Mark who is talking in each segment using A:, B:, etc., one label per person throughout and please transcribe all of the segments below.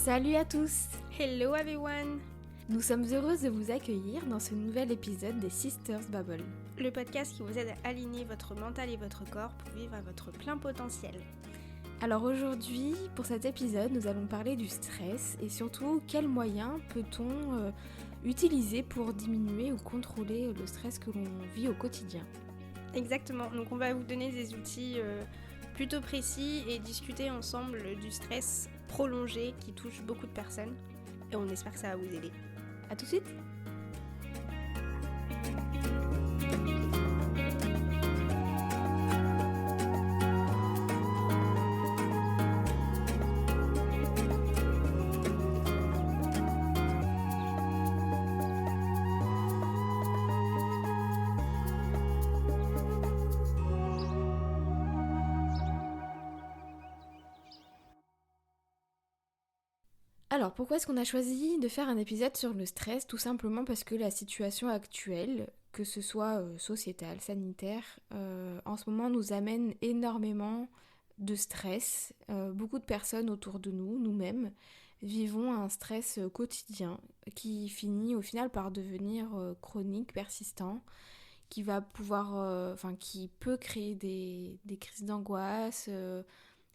A: Salut à tous!
B: Hello everyone!
A: Nous sommes heureuses de vous accueillir dans ce nouvel épisode des Sisters Bubble.
B: Le podcast qui vous aide à aligner votre mental et votre corps pour vivre à votre plein potentiel.
A: Alors aujourd'hui, pour cet épisode, nous allons parler du stress et surtout quels moyens peut-on utiliser pour diminuer ou contrôler le stress que l'on vit au quotidien.
B: Exactement, donc on va vous donner des outils plutôt précis et discuter ensemble du stress prolongé qui touche beaucoup de personnes et on espère que ça va vous aider.
A: A tout de suite! Alors pourquoi est-ce qu'on a choisi de faire un épisode sur le stress? Tout simplement parce que la situation actuelle, que ce soit sociétale, sanitaire, en ce moment nous amène énormément de stress. Beaucoup de personnes autour de nous, nous-mêmes, vivons un stress quotidien qui finit au final par devenir chronique, persistant, qui va pouvoir, qui peut créer des crises d'angoisse,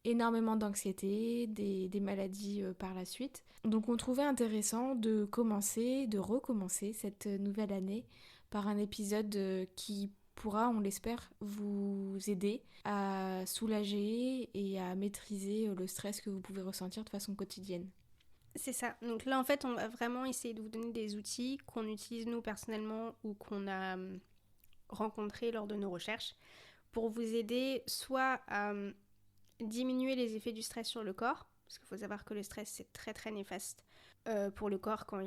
A: énormément d'anxiété, des maladies par la suite. Donc on trouvait intéressant de recommencer cette nouvelle année par un épisode qui pourra, on l'espère, vous aider à soulager et à maîtriser le stress que vous pouvez ressentir de façon quotidienne.
B: C'est ça, donc là en fait on va vraiment essayer de vous donner des outils qu'on utilise nous personnellement ou qu'on a rencontrés lors de nos recherches pour vous aider soit à diminuer les effets du stress sur le corps, parce qu'il faut savoir que le stress c'est très très néfaste pour le corps quand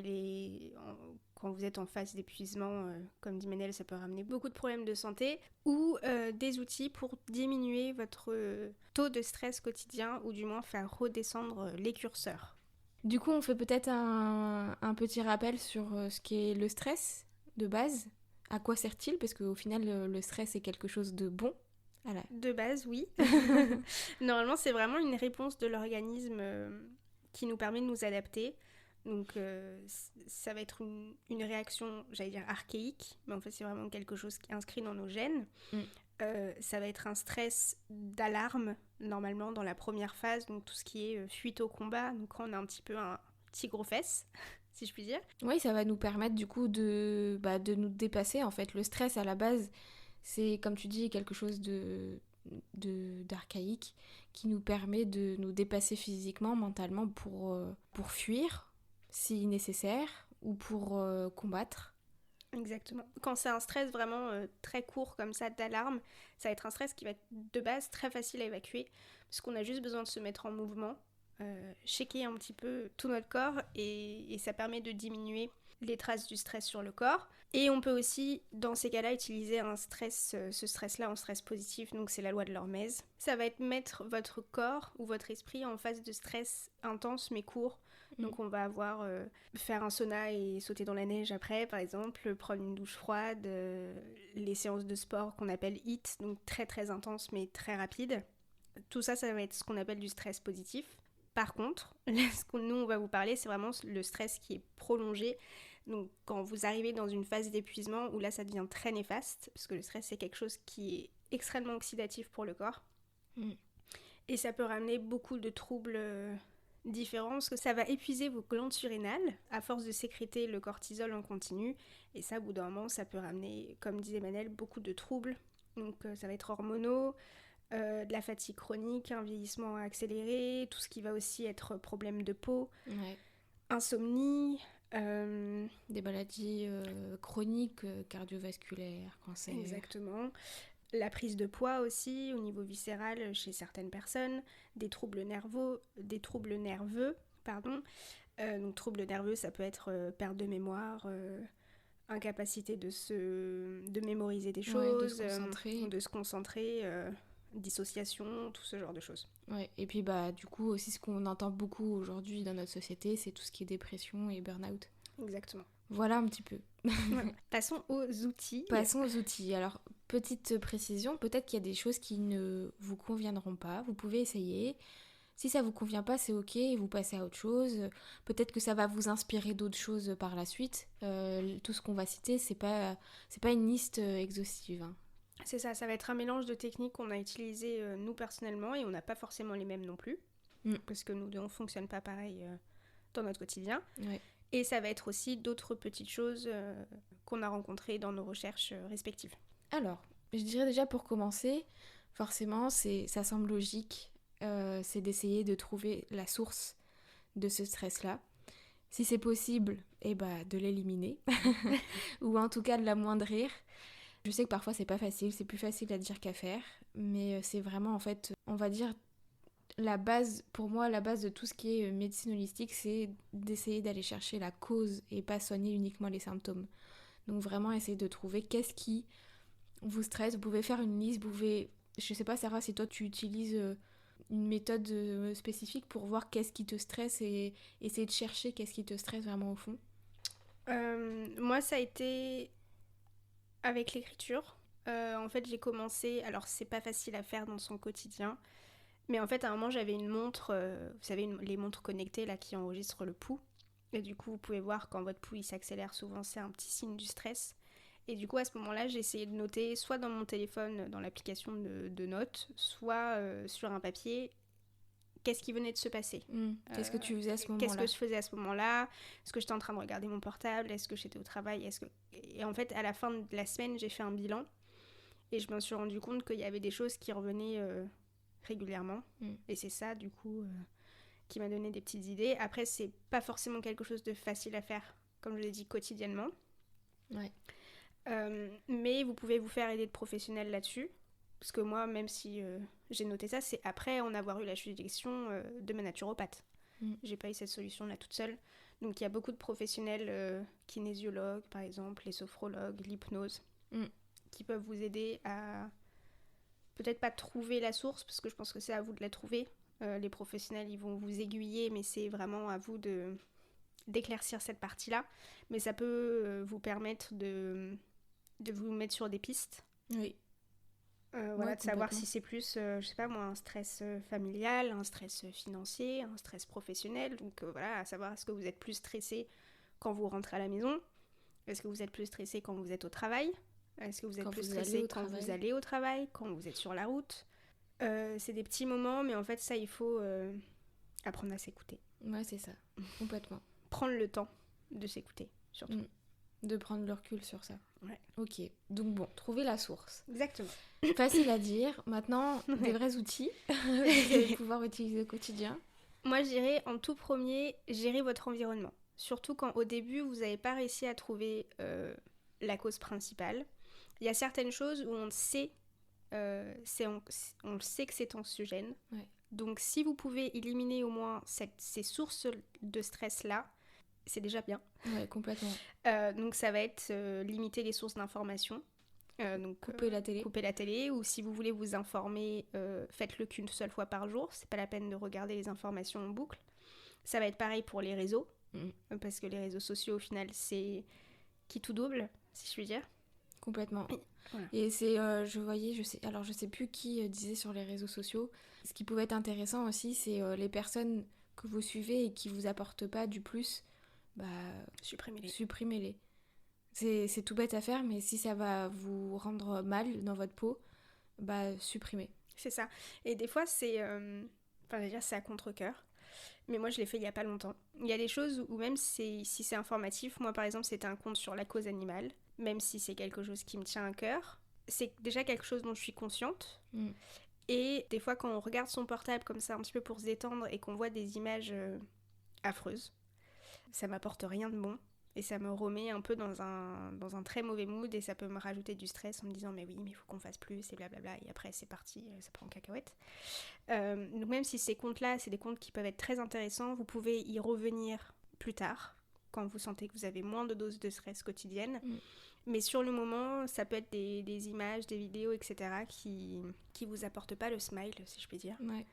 B: vous êtes en phase d'épuisement, comme dit Manel, ça peut ramener beaucoup de problèmes de santé, ou des outils pour diminuer votre taux de stress quotidien, ou du moins faire redescendre les curseurs.
A: Du coup on fait peut-être un petit rappel sur ce qu'est le stress de base, à quoi sert-il, parce qu'au final le stress est quelque chose de bon. Voilà.
B: De base, oui. Normalement, c'est vraiment une réponse de l'organisme qui nous permet de nous adapter. Donc, ça va être une réaction, j'allais dire archaïque, mais en fait, c'est vraiment quelque chose qui est inscrit dans nos gènes. Ça va être un stress d'alarme, normalement, dans la première phase, donc tout ce qui est fuite au combat. Donc, quand on a un petit peu un petit gros fesse, si je puis dire.
A: Oui, ça va nous permettre, du coup, de nous dépasser. En fait, le stress, à la base, c'est, comme tu dis, quelque chose d'archaïque qui nous permet de nous dépasser physiquement, mentalement pour fuir si nécessaire ou pour combattre.
B: Exactement. Quand c'est un stress vraiment très court comme ça d'alarme, ça va être un stress qui va être de base très facile à évacuer parce qu'on a juste besoin de se mettre en mouvement, shaker un petit peu tout notre corps et ça permet de diminuer les traces du stress sur le corps. Et on peut aussi, dans ces cas-là, utiliser ce stress-là en stress positif, donc c'est la loi de l'hormèse. Ça va être mettre votre corps ou votre esprit en phase de stress intense mais court. Donc on va avoir faire un sauna et sauter dans la neige après, par exemple, prendre une douche froide, les séances de sport qu'on appelle HIIT, donc très très intenses mais très rapides. Tout ça, ça va être ce qu'on appelle du stress positif. Par contre, ce que nous on va vous parler, c'est vraiment le stress qui est prolongé. Donc quand vous arrivez dans une phase d'épuisement où là ça devient très néfaste, parce que le stress c'est quelque chose qui est extrêmement oxydatif pour le corps. Et ça peut ramener beaucoup de troubles différents, parce que ça va épuiser vos glandes surrénales à force de sécréter le cortisol en continu. Et ça, au bout d'un moment, ça peut ramener, comme disait Manel, beaucoup de troubles. Donc ça va être hormonaux, de la fatigue chronique, un vieillissement accéléré, tout ce qui va aussi être problème de peau, insomnie,
A: des maladies chroniques, cardiovasculaires, cancer.
B: Exactement. La prise de poids aussi au niveau viscéral chez certaines personnes, des troubles nerveux. Donc troubles nerveux, ça peut être perte de mémoire, incapacité de mémoriser des choses, de se concentrer, dissociation, tout ce genre de choses.
A: Ouais, et puis du coup aussi ce qu'on entend beaucoup aujourd'hui dans notre société, c'est tout ce qui est dépression et burn-out.
B: Exactement.
A: Voilà un petit peu.
B: Voilà. Passons aux outils.
A: Alors, petite précision, peut-être qu'il y a des choses qui ne vous conviendront pas. Vous pouvez essayer Si ça vous convient pas, c'est ok, vous passez à autre chose. Peut-être que ça va vous inspirer d'autres choses par la suite. Tout ce qu'on va citer, c'est pas une liste exhaustive, hein.
B: C'est ça, ça va être un mélange de techniques qu'on a utilisées nous personnellement et on n'a pas forcément les mêmes non plus, parce que nous deux on fonctionne pas pareil dans notre quotidien.
A: Ouais.
B: Et ça va être aussi d'autres petites choses qu'on a rencontrées dans nos recherches respectives.
A: Alors, je dirais déjà pour commencer, forcément, ça semble logique, c'est d'essayer de trouver la source de ce stress-là. Si c'est possible, de l'éliminer, ou en tout cas de l'amoindrir. Je sais que parfois c'est pas facile, c'est plus facile à dire qu'à faire, mais c'est vraiment en fait, on va dire, la base, pour moi, la base de tout ce qui est médecine holistique, c'est d'essayer d'aller chercher la cause et pas soigner uniquement les symptômes. Donc vraiment essayer de trouver qu'est-ce qui vous stresse. Vous pouvez faire une liste, vous pouvez, je sais pas Sarah, si toi tu utilises une méthode spécifique pour voir qu'est-ce qui te stresse et essayer de chercher qu'est-ce qui te stresse vraiment au fond.
B: Moi ça a été avec l'écriture. En fait j'ai commencé, alors c'est pas facile à faire dans son quotidien, mais en fait à un moment j'avais une montre, vous savez les montres connectées là qui enregistrent le pouls, et du coup vous pouvez voir quand votre pouls il s'accélère, souvent c'est un petit signe du stress. Et du coup à ce moment-là j'ai essayé de noter soit dans mon téléphone dans l'application de notes, soit sur un papier qu'est-ce qui venait de se passer.
A: Qu'est-ce que tu faisais à ce moment-là?
B: Qu'est-ce que je faisais à ce moment-là? Est-ce que j'étais en train de regarder mon portable? Est-ce que j'étais au travail? Et en fait, à la fin de la semaine, j'ai fait un bilan. Et je me suis rendu compte qu'il y avait des choses qui revenaient régulièrement. Et c'est ça, du coup, qui m'a donné des petites idées. Après, c'est pas forcément quelque chose de facile à faire, comme je l'ai dit, quotidiennement.
A: Ouais.
B: Mais vous pouvez vous faire aider de professionnels là-dessus. Parce que moi, même si j'ai noté ça, c'est après en avoir eu la suggestion de ma naturopathe. J'ai pas eu cette solution-là toute seule. Donc il y a beaucoup de professionnels, kinésiologues par exemple, les sophrologues, l'hypnose, qui peuvent vous aider à peut-être pas trouver la source, parce que je pense que c'est à vous de la trouver. Les professionnels, ils vont vous aiguiller, mais c'est vraiment à vous d'éclaircir cette partie-là. Mais ça peut vous permettre de vous mettre sur des pistes.
A: Oui.
B: Voilà, de savoir si c'est plus, je sais pas moi, un stress familial, un stress financier, un stress professionnel. Donc voilà, à savoir est-ce que vous êtes plus stressé quand vous rentrez à la maison? Est-ce que vous êtes plus stressé quand vous êtes au travail? Est-ce que vous êtes plus stressé quand vous allez au travail, quand vous êtes sur la route? C'est des petits moments, mais en fait ça il faut apprendre à s'écouter.
A: Ouais, c'est ça, complètement.
B: Prendre le temps de s'écouter, surtout.
A: De prendre le recul sur ça.
B: Ouais.
A: Ok, donc bon, trouver la source.
B: Exactement.
A: Facile à dire. Maintenant, des vrais outils que vous allez pouvoir utiliser au quotidien.
B: Moi, je dirais en tout premier, gérer votre environnement. Surtout quand au début, vous n'avez pas réussi à trouver la cause principale. Il y a certaines choses où on sait, on sait que c'est anxiogène.
A: Ouais.
B: Donc si vous pouvez éliminer au moins ces sources de stress-là, c'est déjà bien.
A: Ouais, complètement.
B: Donc ça va être limiter les sources d'information. Donc
A: couper la télé,
B: ou si vous voulez vous informer, faites-le qu'une seule fois par jour. C'est pas la peine de regarder les informations en boucle. Ça va être pareil pour les réseaux, parce que les réseaux sociaux au final c'est qui tout double, si je puis dire.
A: Complètement.
B: Voilà.
A: Et c'est, je sais plus qui disait sur les réseaux sociaux. Ce qui pouvait être intéressant aussi, c'est les personnes que vous suivez et qui vous apportent pas du plus. Supprimez-les. C'est tout bête à faire, mais si ça va vous rendre mal dans votre peau, supprimez.
B: C'est ça. Et des fois, c'est à contre-cœur. Mais moi, je l'ai fait il y a pas longtemps. Il y a des choses où même si c'est informatif, moi par exemple, c'était un compte sur la cause animale, même si c'est quelque chose qui me tient à cœur, c'est déjà quelque chose dont je suis consciente. Et des fois, quand on regarde son portable comme ça, un petit peu pour se détendre, et qu'on voit des images affreuses, ça m'apporte rien de bon et ça me remet un peu dans un très mauvais mood et ça peut me rajouter du stress en me disant mais oui mais il faut qu'on fasse plus et blablabla et après c'est parti, ça prend en cacahuète. Donc même si ces comptes là c'est des comptes qui peuvent être très intéressants, vous pouvez y revenir plus tard quand vous sentez que vous avez moins de doses de stress quotidienne. Mais sur le moment ça peut être des images, des vidéos etc. qui vous apportent pas le smile si je puis dire.
A: Ouais.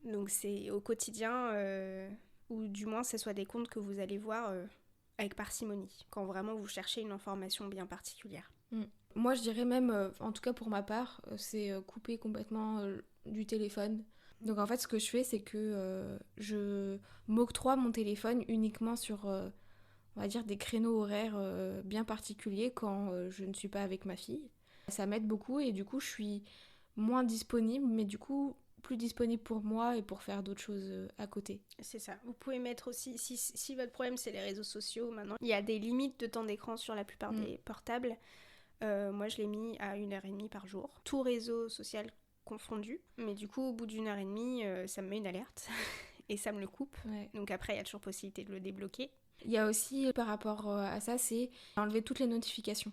B: Donc c'est au quotidien ou du moins ce soit des comptes que vous allez voir avec parcimonie, quand vraiment vous cherchez une information bien particulière.
A: Moi je dirais même, en tout cas pour ma part, c'est couper complètement du téléphone. Donc en fait, ce que je fais, c'est que je m'octroie mon téléphone uniquement sur, on va dire, des créneaux horaires bien particuliers quand je ne suis pas avec ma fille. Ça m'aide beaucoup et du coup, je suis moins disponible, mais du coup, plus disponible pour moi et pour faire d'autres choses à côté.
B: C'est ça. Vous pouvez mettre aussi, si votre problème c'est les réseaux sociaux, maintenant, il y a des limites de temps d'écran sur la plupart des portables. Moi, je l'ai mis à 1h30 par jour. Tout réseau social confondu. Mais du coup, au bout d'1h30, ça me met une alerte et ça me le coupe.
A: Ouais.
B: Donc après, il y a toujours possibilité de le débloquer.
A: Il y a aussi, par rapport à ça, c'est enlever toutes les notifications.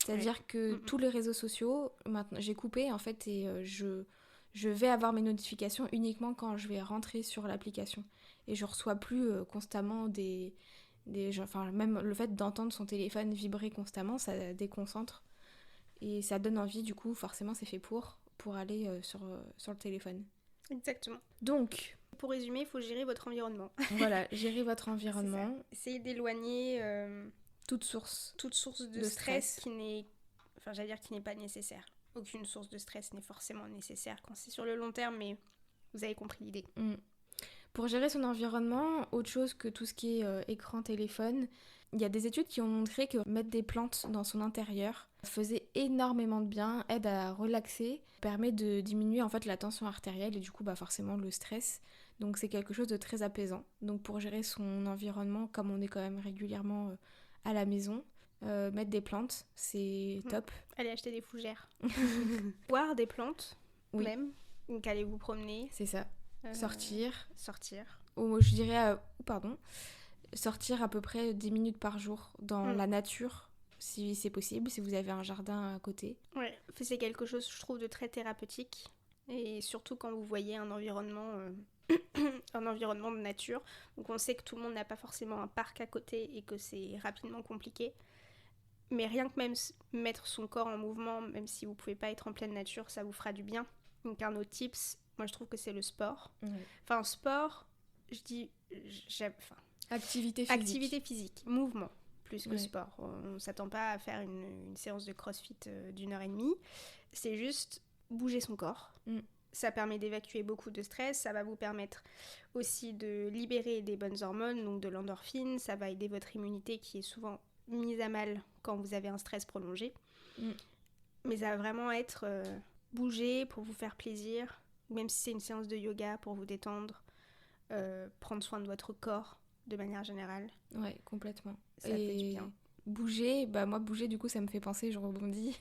A: C'est-à-dire que tous les réseaux sociaux, maintenant, j'ai coupé en fait et je vais avoir mes notifications uniquement quand je vais rentrer sur l'application. Et je reçois plus constamment enfin, même le fait d'entendre son téléphone vibrer constamment, ça déconcentre. Et ça donne envie, du coup, forcément, c'est fait pour aller sur le téléphone.
B: Exactement.
A: Donc,
B: pour résumer, il faut gérer votre environnement.
A: Voilà, gérer votre environnement.
B: Essayez d'éloigner
A: toute source
B: de stress qui n'est, enfin, j'allais dire qui n'est pas nécessaire. Aucune source de stress n'est forcément nécessaire quand c'est sur le long terme, mais vous avez compris l'idée.
A: Pour gérer son environnement, autre chose que tout ce qui est écran, téléphone, il y a des études qui ont montré que mettre des plantes dans son intérieur faisait énormément de bien, aide à relaxer, permet de diminuer en fait la tension artérielle et du coup forcément le stress. Donc c'est quelque chose de très apaisant. Donc pour gérer son environnement, comme on est quand même régulièrement à la maison, mettre des plantes, c'est top.
B: Allez acheter des fougères. Boire des plantes, même. Donc allez vous promener.
A: C'est ça. Sortir.
B: Je
A: dirais, sortir à peu près 10 minutes par jour dans la nature, si c'est possible, si vous avez un jardin à côté.
B: Ouais, c'est quelque chose, je trouve, de très thérapeutique. Et surtout quand vous voyez un environnement, un environnement de nature. Donc on sait que tout le monde n'a pas forcément un parc à côté et que c'est rapidement compliqué. Mais rien que même mettre son corps en mouvement, même si vous pouvez pas être en pleine nature, ça vous fera du bien. Donc un autre tips, moi je trouve que c'est le sport. Enfin sport, je dis...
A: Activité
B: physique, mouvement, plus que sport. On ne s'attend pas à faire une séance de crossfit d'1h30. C'est juste bouger son corps. Ça permet d'évacuer beaucoup de stress. Ça va vous permettre aussi de libérer des bonnes hormones, donc de l'endorphine. Ça va aider votre immunité qui est souvent mise à mal quand vous avez un stress prolongé. Mais ça va vraiment être bouger pour vous faire plaisir, même si c'est une séance de yoga pour vous détendre, prendre soin de votre corps de manière générale.
A: Ouais, complètement.
B: Ça fait du bien.
A: Bouger, moi bouger du coup ça me fait penser, je rebondis,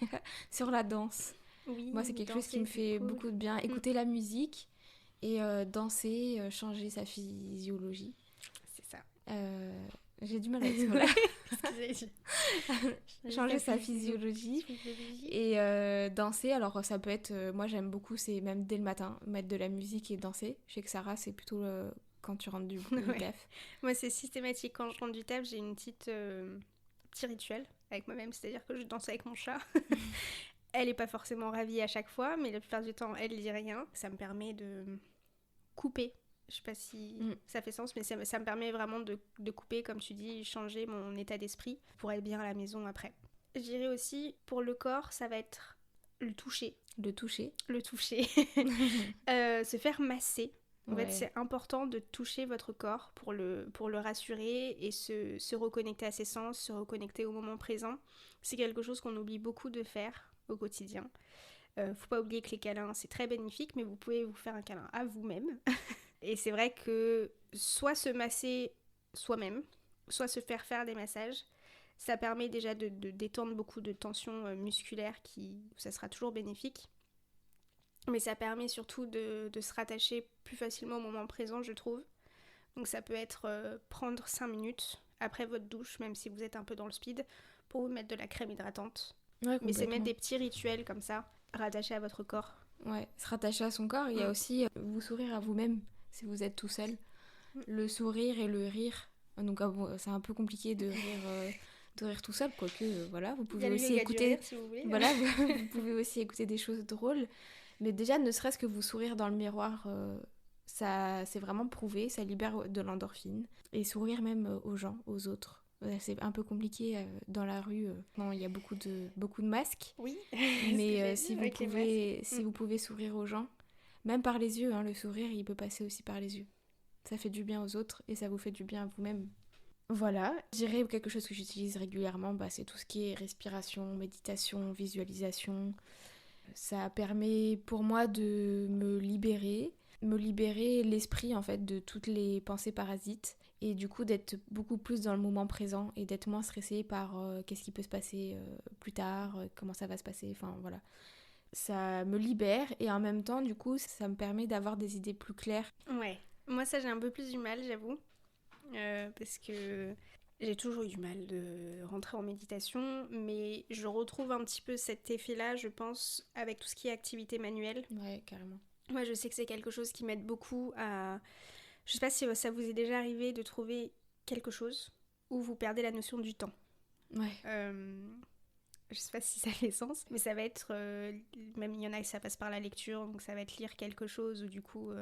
A: sur la danse.
B: Oui,
A: moi c'est quelque chose qui me fait beaucoup de bien. Écouter la musique et danser, changer sa physiologie.
B: C'est ça.
A: J'ai du mal à dire changer sa physiologie et danser. Alors ça peut être, moi j'aime beaucoup, c'est même dès le matin, mettre de la musique et danser. Je sais que Sarah c'est plutôt quand tu rentres du taf.
B: Moi c'est systématique, quand je rentre du taf j'ai une petit rituel avec moi-même, c'est-à-dire que je danse avec mon chat. Elle est pas forcément ravie à chaque fois, mais la plupart du temps elle dit rien. Ça me permet de couper. Je sais pas si ça fait sens, mais ça me permet vraiment de couper, comme tu dis, changer mon état d'esprit pour être bien à la maison après. Je dirais aussi, pour le corps, ça va être le toucher. Se faire masser. En fait, c'est important de toucher votre corps pour le rassurer et se reconnecter à ses sens, se reconnecter au moment présent. C'est quelque chose qu'on oublie beaucoup de faire au quotidien. Faut pas oublier que les câlins, c'est très bénéfique, mais vous pouvez vous faire un câlin à vous-même. Et c'est vrai que soit se masser soi-même, soit se faire des massages, ça permet déjà de détendre beaucoup de tensions musculaires ça sera toujours bénéfique. Mais ça permet surtout de se rattacher plus facilement au moment présent, je trouve. Donc ça peut être prendre 5 minutes après votre douche, même si vous êtes un peu dans le speed, pour vous mettre de la crème hydratante. Mais c'est mettre des petits rituels comme ça, rattachés à votre corps.
A: Ouais, se rattacher à son corps. Il y a aussi vous sourire à vous-même. Si vous êtes tout seul, le sourire et le rire. Donc c'est un peu compliqué de rire tout seul, quoique voilà, vous pouvez aussi écouter
B: rire, si vous voulez.
A: Voilà, vous pouvez aussi écouter des choses drôles, mais déjà ne serait-ce que vous sourire dans le miroir, ça c'est vraiment prouvé, ça libère de l'endorphine et sourire même aux gens, aux autres. C'est un peu compliqué dans la rue. Non, il y a beaucoup de masques.
B: Oui.
A: Mais si vous pouvez sourire aux gens, Même par les yeux, hein, le sourire, il peut passer aussi par les yeux. Ça fait du bien aux autres et ça vous fait du bien à vous-même. Voilà, je dirais quelque chose que j'utilise régulièrement, c'est tout ce qui est respiration, méditation, visualisation. Ça permet pour moi de me libérer l'esprit en fait de toutes les pensées parasites et du coup d'être beaucoup plus dans le moment présent et d'être moins stressée par qu'est-ce qui peut se passer plus tard, comment ça va se passer, enfin voilà. Ça me libère et en même temps du coup ça me permet d'avoir des idées plus claires.
B: Ouais, moi ça j'ai un peu plus du mal, j'avoue, parce que j'ai toujours eu du mal de rentrer en méditation, mais je retrouve un petit peu cet effet-là, je pense, avec tout ce qui est activité manuelle.
A: Ouais, carrément.
B: Moi, je sais que c'est quelque chose qui m'aide beaucoup à... Je sais pas si ça vous est déjà arrivé de trouver quelque chose où vous perdez la notion du temps.
A: Ouais.
B: Je sais pas si ça fait sens, mais ça va être... même il y en a qui ça passe par la lecture, donc ça va être lire quelque chose où du coup,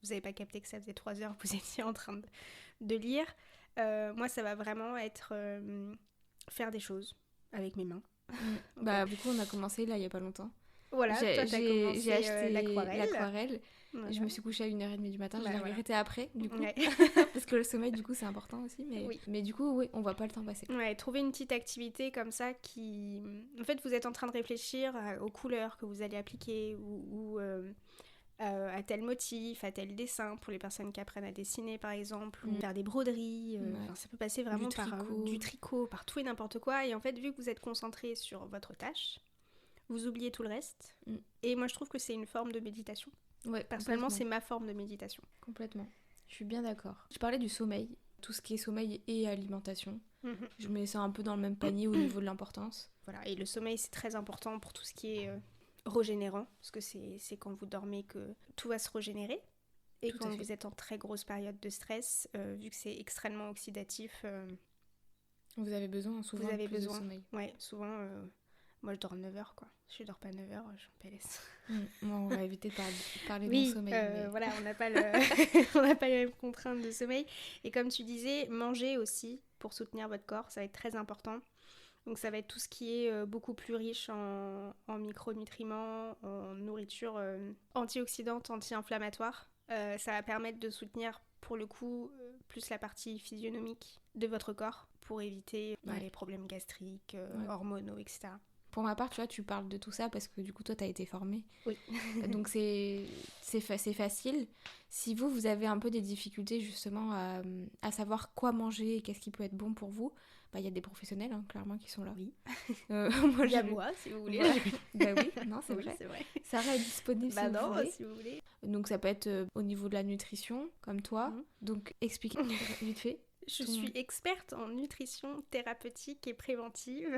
B: vous avez pas capté que ça faisait 3 heures que vous étiez en train de lire. Moi, ça va vraiment être faire des choses avec mes mains.
A: Okay. Du coup, on a commencé là il y a pas longtemps.
B: Voilà, toi t'as commencé
A: j'ai acheté
B: l'aquarelle.
A: Voilà. Je me suis couchée à 1h30 du matin, je l'ai regretté après, du coup. Ouais. Parce que le sommeil, du coup, c'est important aussi. Mais du coup, oui, on voit pas le temps passer.
B: Ouais, trouver une petite activité comme ça qui... En fait, vous êtes en train de réfléchir aux couleurs que vous allez appliquer ou à tel motif, à tel dessin, pour les personnes qui apprennent à dessiner, par exemple, ou faire des broderies. Enfin, ça peut passer vraiment par du tricot, par tout et n'importe quoi. Et en fait, vu que vous êtes concentré sur votre tâche, vous oubliez tout le reste. Et moi, je trouve que c'est une forme de méditation.
A: Ouais,
B: personnellement, c'est ma forme de méditation.
A: Complètement. Je suis bien d'accord. Je parlais du sommeil, tout ce qui est sommeil et alimentation. Je mets ça un peu dans le même panier au niveau de l'importance.
B: Voilà, et le sommeil, c'est très important pour tout ce qui est régénérant, parce que c'est quand vous dormez que tout va se régénérer. Et tout quand vous êtes en très grosse période de stress, vu que c'est extrêmement oxydatif...
A: vous avez besoin souvent de sommeil.
B: Ouais, souvent... Moi, je dors 9 heures, quoi. Si je dors pas 9 heures, je suis en PLS.
A: On va éviter de parler de sommeil. Mais...
B: voilà, on n'a pas, les mêmes contraintes de sommeil. Et comme tu disais, manger aussi pour soutenir votre corps, ça va être très important. Donc ça va être tout ce qui est beaucoup plus riche en micronutriments, en nourriture antioxydante, anti-inflammatoire. Ça va permettre de soutenir, pour le coup, plus la partie physionomique de votre corps pour éviter les problèmes gastriques, hormonaux, etc.
A: Pour ma part, tu vois, tu parles de tout ça parce que du coup, toi, t'as été formée.
B: Oui.
A: Donc, c'est facile. Si vous avez un peu des difficultés, justement, à savoir quoi manger et qu'est-ce qui peut être bon pour vous, il y a des professionnels, hein, clairement, qui sont là.
B: Oui.
A: Moi,
B: il y a moi, si vous voulez.
A: Oui, non, c'est vrai. Sarah est disponible si vous voulez.
B: Si vous voulez.
A: Donc, ça peut être au niveau de la nutrition, comme toi. Donc, explique vite fait.
B: Je suis experte en nutrition thérapeutique et préventive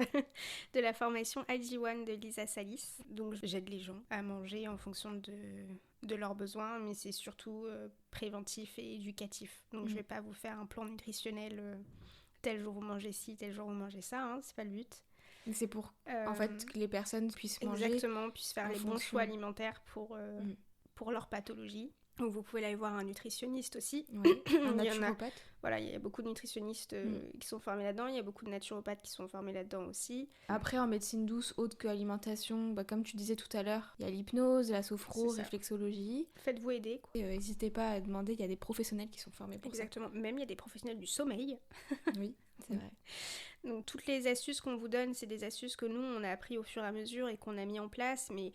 B: de la formation IG1 de Lisa Salis. Donc j'aide les gens à manger en fonction de leurs besoins, mais c'est surtout préventif et éducatif. Donc je vais pas vous faire un plan nutritionnel, tel jour vous mangez ci, tel jour vous mangez ça, hein, c'est pas le but.
A: C'est pour en fait que les personnes puissent manger.
B: Exactement, puissent faire les bons choix alimentaires pour leur pathologie. Donc vous pouvez aller voir un nutritionniste aussi.
A: Ouais, un naturopathe.
B: Il y a beaucoup de nutritionnistes qui sont formés là-dedans. Il y a beaucoup de naturopathes qui sont formés là-dedans aussi.
A: Après, en médecine douce, autre que alimentation, comme tu disais tout à l'heure, il y a l'hypnose, la sophro, réflexologie.
B: Faites-vous aider.
A: N'hésitez pas à demander, il y a des professionnels qui sont formés pour ça.
B: Exactement. Même il y a des professionnels du sommeil.
A: Oui, c'est vrai.
B: Donc toutes les astuces qu'on vous donne, c'est des astuces que nous, on a appris au fur et à mesure et qu'on a mis en place, mais...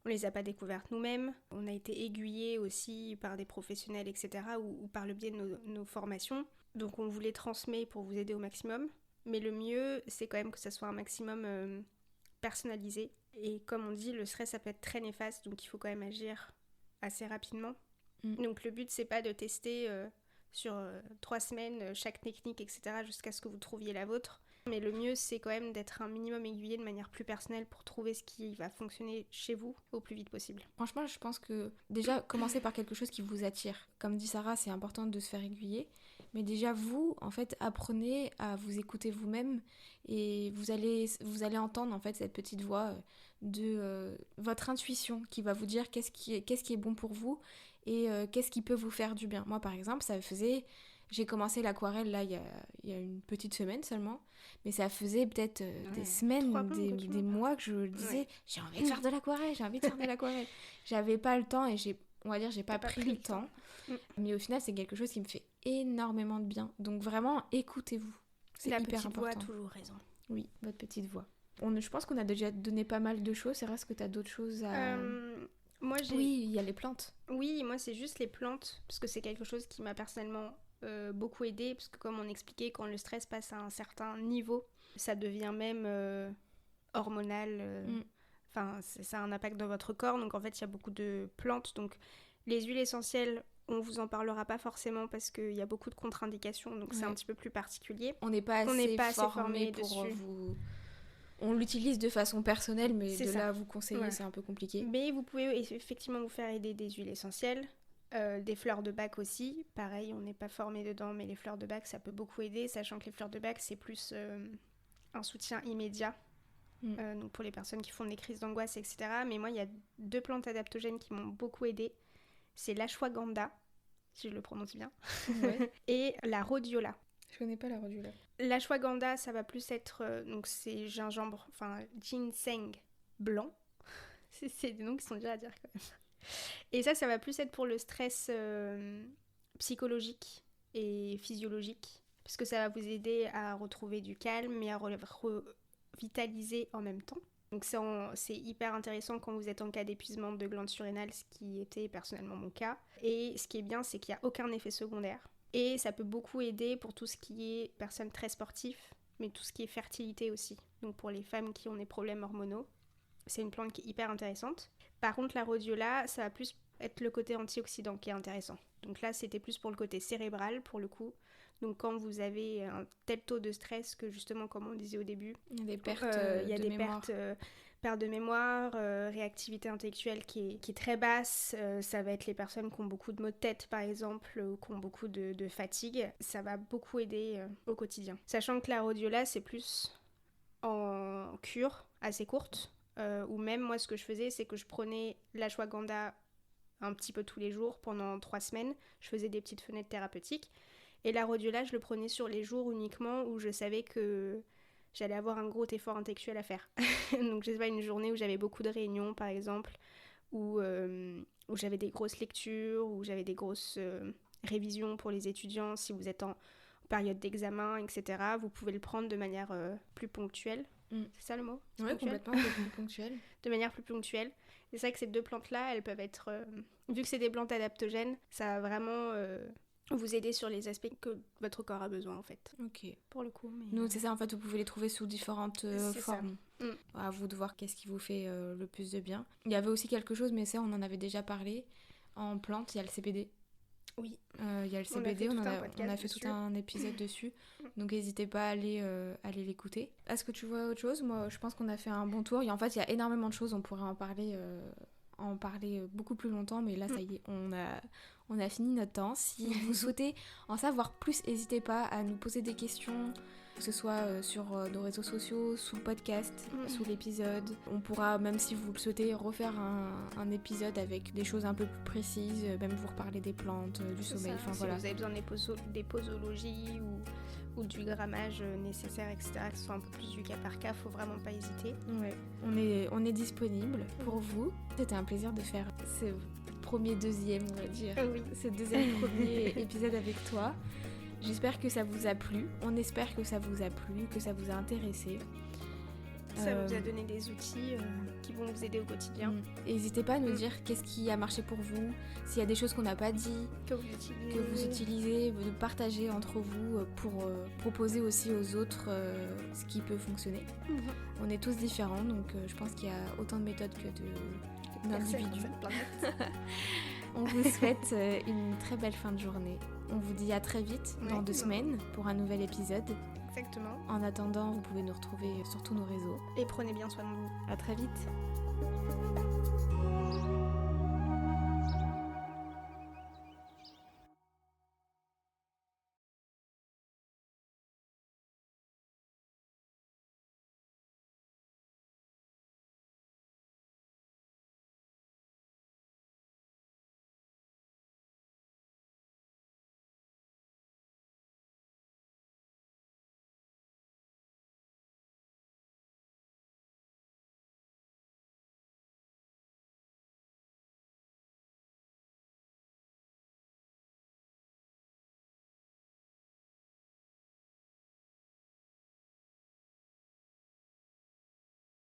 B: On les a pas découvertes nous-mêmes. On a été aiguillés aussi par des professionnels, etc. ou par le biais de nos formations. Donc on vous les transmet pour vous aider au maximum. Mais le mieux, c'est quand même que ça soit un maximum personnalisé. Et comme on dit, le stress, ça peut être très néfaste. Donc il faut quand même agir assez rapidement. Donc le but, c'est pas de tester sur 3 semaines chaque technique, etc. jusqu'à ce que vous trouviez la vôtre. Mais le mieux, c'est quand même d'être un minimum aiguillé de manière plus personnelle pour trouver ce qui va fonctionner chez vous au plus vite possible.
A: Franchement, je pense que déjà, commencez par quelque chose qui vous attire. Comme dit Sarah, c'est important de se faire aiguiller. Mais déjà, vous, en fait, apprenez à vous écouter vous-même et vous allez entendre, en fait, cette petite voix de votre intuition qui va vous dire qu'est-ce qui est bon pour vous et qu'est-ce qui peut vous faire du bien. Moi, par exemple, j'ai commencé l'aquarelle là il y a une petite semaine seulement, mais ça faisait peut-être des semaines, des mois que je disais j'ai envie de faire de l'aquarelle, J'avais pas le temps et on va dire, j'ai pas pris le temps.
B: Mm.
A: Mais au final, c'est quelque chose qui me fait énormément de bien. Donc vraiment, écoutez-vous. C'est
B: La
A: hyper
B: petite
A: important.
B: voix a toujours raison.
A: Oui, votre petite voix. Je pense qu'on a déjà donné pas mal de choses. C'est vrai que tu as d'autres choses à...
B: Moi,
A: Oui, il y a les plantes.
B: Oui, moi, c'est juste les plantes, parce que c'est quelque chose qui m'a personnellement beaucoup aidée, parce que comme on expliquait, quand le stress passe à un certain niveau, ça devient même hormonal. Enfin, ça a un impact dans votre corps, donc en fait, il y a beaucoup de plantes. Donc, les huiles essentielles, on vous en parlera pas forcément parce qu'il y a beaucoup de contre-indications, donc c'est un petit peu plus particulier.
A: On n'est pas assez formé pour
B: dessus.
A: vous... On l'utilise de façon personnelle, mais
B: C'est ça.
A: là, vous conseiller, c'est un peu compliqué.
B: Mais vous pouvez effectivement vous faire aider des huiles essentielles, des fleurs de bac aussi. Pareil, on n'est pas formé dedans, mais les fleurs de bac, ça peut beaucoup aider, sachant que les fleurs de bac, c'est plus un soutien immédiat. Donc pour les personnes qui font des crises d'angoisse, etc. Mais moi, il y a 2 plantes adaptogènes qui m'ont beaucoup aidée. C'est l'ashwagandha, si je le prononce bien, et la rhodiola.
A: Je connais pas la rhodiola.
B: L'ashwagandha, ça va plus être... donc c'est gingembre, enfin ginseng blanc. C'est des noms qui sont durs à dire quand même. Et ça va plus être pour le stress psychologique et physiologique. Parce que ça va vous aider à retrouver du calme et à revitaliser en même temps. Donc c'est hyper intéressant quand vous êtes en cas d'épuisement de glandes surrénales, ce qui était personnellement mon cas. Et ce qui est bien, c'est qu'il n'y a aucun effet secondaire. Et ça peut beaucoup aider pour tout ce qui est personnes très sportives, mais tout ce qui est fertilité aussi. Donc pour les femmes qui ont des problèmes hormonaux, c'est une plante qui est hyper intéressante. Par contre, la rhodiola, ça va plus être le côté antioxydant qui est intéressant. Donc là, c'était plus pour le côté cérébral, pour le coup. Donc quand vous avez un tel taux de stress que justement, comme on disait au début, il y a des pertes de mémoire, réactivité intellectuelle qui est très basse. Ça va être les personnes qui ont beaucoup de maux de tête, par exemple, ou qui ont beaucoup de fatigue. Ça va beaucoup aider au quotidien. Sachant que la rhodiola, c'est plus en cure assez courte, ou même moi, ce que je faisais, c'est que je prenais l'ashwagandha un petit peu tous les jours pendant 3 semaines. Je faisais des petites fenêtres thérapeutiques. Et la rhodiola, je le prenais sur les jours uniquement où je savais que j'allais avoir un gros effort intellectuel à faire. Donc je sais pas, une journée où j'avais beaucoup de réunions par exemple, où j'avais des grosses lectures, où j'avais des grosses révisions pour les étudiants, si vous êtes en période d'examen, etc. Vous pouvez le prendre de manière plus ponctuelle. C'est ça le mot ?
A: Oui, complètement, plus ponctuelle.
B: De manière plus ponctuelle. C'est ça que ces 2 plantes-là, elles peuvent être... vu que c'est des plantes adaptogènes, ça va vraiment... vous aider sur les aspects que votre corps a besoin en fait.
A: Ok.
B: Pour le coup. Mais...
A: Nous, c'est ça en fait, vous pouvez les trouver sous différentes formes. À vous de voir qu'est-ce qui vous fait le plus de bien. Il y avait aussi quelque chose, mais ça on en avait déjà parlé. En plantes, il y a le CBD.
B: Oui.
A: Il y a le CBD, on a fait tout un épisode dessus. Donc n'hésitez pas à aller l'écouter. Est-ce que tu vois autre chose ? Moi, je pense qu'on a fait un bon tour. Et en fait, il y a énormément de choses, on pourrait en parler beaucoup plus longtemps, mais là ça y est, on a fini notre temps. Si vous souhaitez en savoir plus, n'hésitez pas à nous poser des questions, que ce soit sur nos réseaux sociaux, sous le podcast, sous l'épisode. On pourra, même si vous le souhaitez, refaire un épisode avec des choses un peu plus précises, même vous reparler des plantes, du sommeil.
B: Si vous avez besoin des posologies ou du grammage nécessaire, etc., que ce soit un peu plus du cas par cas, faut vraiment pas hésiter.
A: Ouais, on est disponible pour vous. C'était un plaisir de faire ce deuxième, on va dire, ce premier épisode avec toi. J'espère que ça vous a plu. On espère que ça vous a plu, que ça vous a intéressé.
B: Ça vous a donné des outils qui vont vous aider au quotidien.
A: N'hésitez pas à nous dire qu'est-ce qui a marché pour vous, s'il y a des choses qu'on n'a pas dit, que vous utilisez, de partager entre vous pour proposer aussi aux autres ce qui peut fonctionner. On est tous différents, donc je pense qu'il y a autant de méthodes que d'individus. On vous souhaite une très belle fin de journée. On vous dit à très vite, dans 2 semaines, pour un nouvel épisode.
B: Exactement.
A: En attendant, vous pouvez nous retrouver sur tous nos réseaux.
B: Et prenez bien soin de vous.
A: À très vite.